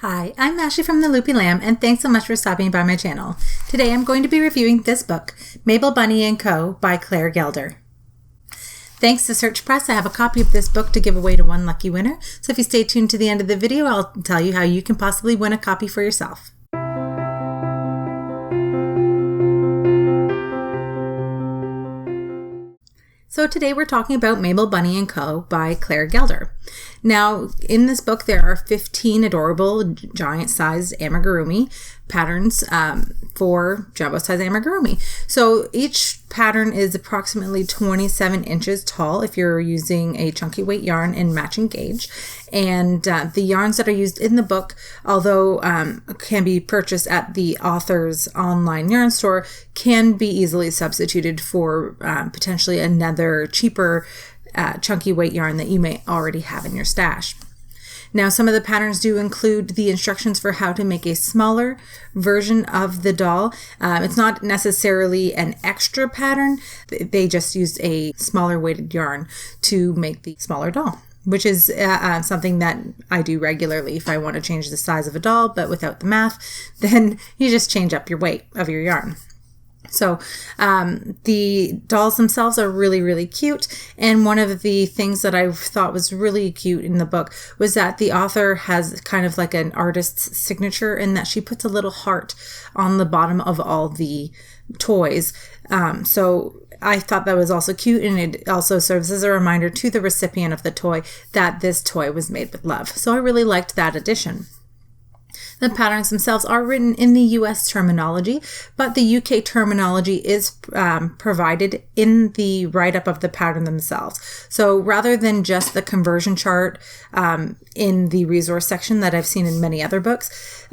Hi, I'm Ashley from The Loopy Lamb, and thanks so much for stopping by my channel. Today I'm going to be reviewing this book, Mabel Bunny Co. by Claire Gelder. Thanks to Search Press, I have a copy of this book to give away to one lucky winner, so if you stay tuned to the end of the video, I'll tell you how you can possibly win a copy for yourself. So today we're talking about Mabel Bunny Co. by Claire Gelder. Now, in this book, there are 15 adorable giant-sized amigurumi patterns for jumbo-sized amigurumi. So each pattern is approximately 27 inches tall if you're using a chunky weight yarn and matching gauge. And the yarns that are used in the book, although can be purchased at the author's online yarn store, can be easily substituted for potentially another cheaper chunky weight yarn that you may already have in your stash. Now, some of the patterns do include the instructions for how to make a smaller version of the doll. It's not necessarily an extra pattern. They just used a smaller weighted yarn to make the smaller doll, which is something that I do regularly if I want to change the size of a doll, but without the math, then you just change up your weight of your yarn. So the dolls themselves are really, really cute. And one of the things that I thought was really cute in the book was that the author has kind of like an artist's signature in that she puts a little heart on the bottom of all the toys. So I thought that was also cute, and it also serves as a reminder to the recipient of the toy that this toy was made with love. So I really liked that addition. The patterns themselves are written in the US terminology, but the UK terminology is provided in the write-up of the pattern themselves. So rather than just the conversion chart in the resource section that I've seen in many other books,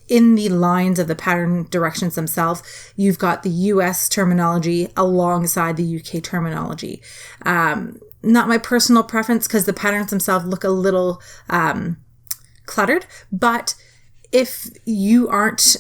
in the lines of the pattern directions themselves, you've got the US terminology alongside the UK terminology. Not my personal preference because the patterns themselves look a little cluttered, but if you aren't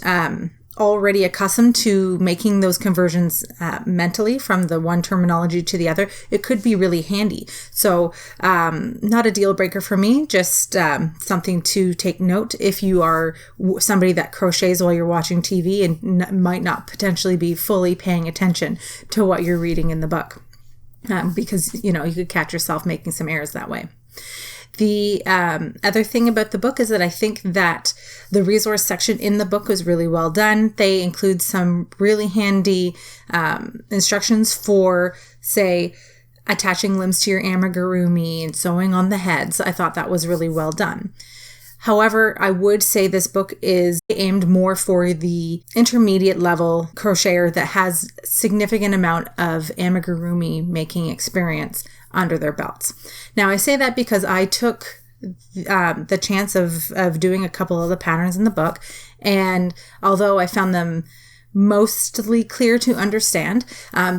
already accustomed to making those conversions mentally from the one terminology to the other, it could be really handy. So not a deal breaker for me, just something to take note if you are somebody that crochets while you're watching TV and might not potentially be fully paying attention to what you're reading in the book, because you could catch yourself making some errors that way. The other thing about the book is that I think that the resource section in the book was really well done. They include some really handy instructions for, say, attaching limbs to your amigurumi and sewing on the heads. I thought that was really well done. However, I would say this book is aimed more for the intermediate level crocheter that has significant amount of amigurumi making experience under their belts. Now, I say that because I took the chance of doing a couple of the patterns in the book, and although I found them mostly clear to understand,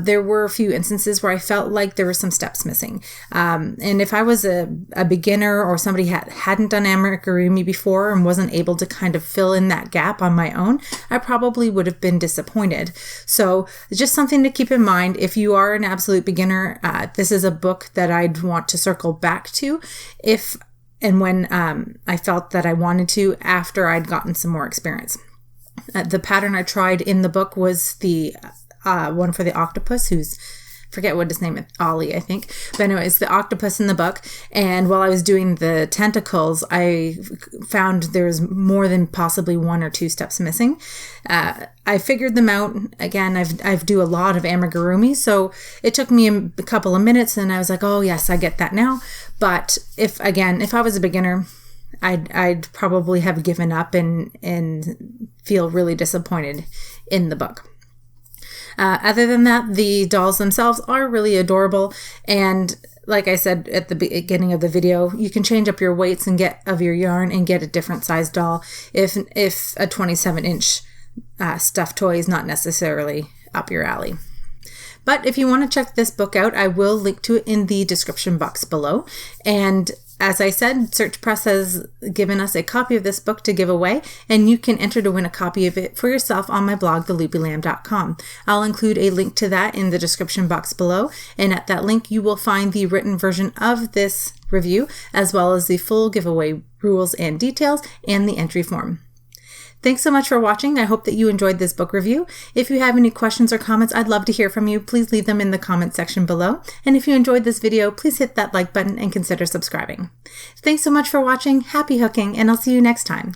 there were a few instances where I felt like there were some steps missing. And if I was a beginner or somebody hadn't done amigurumi before and wasn't able to kind of fill in that gap on my own, I probably would have been disappointed. So just something to keep in mind. If you are an absolute beginner, this is a book that I'd want to circle back to if and when I felt that I wanted to after I'd gotten some more experience. The pattern I tried in the book was the one for the octopus, who's, forget what his name is, Ollie, I think. But anyway, it's the octopus in the book. And while I was doing the tentacles, I found there was more than possibly one or two steps missing. I figured them out. Again, I've do a lot of amigurumi, so it took me a couple of minutes, and I was like, oh yes, I get that now. But if I was a beginner, I'd probably have given up and feel really disappointed in the book. Other than that, the dolls themselves are really adorable, and like I said at the beginning of the video, you can change up your weights and get your yarn and get a different size doll if a 27-inch stuffed toy is not necessarily up your alley. But if you want to check this book out, I will link to it in the description box below. And as I said, Search Press has given us a copy of this book to give away, and you can enter to win a copy of it for yourself on my blog, theloopylamb.com. I'll include a link to that in the description box below, and at that link you will find the written version of this review, as well as the full giveaway rules and details, and the entry form. Thanks so much for watching. I hope that you enjoyed this book review. If you have any questions or comments, I'd love to hear from you. Please leave them in the comment section below. And if you enjoyed this video, please hit that like button and consider subscribing. Thanks so much for watching. Happy hooking, and I'll see you next time.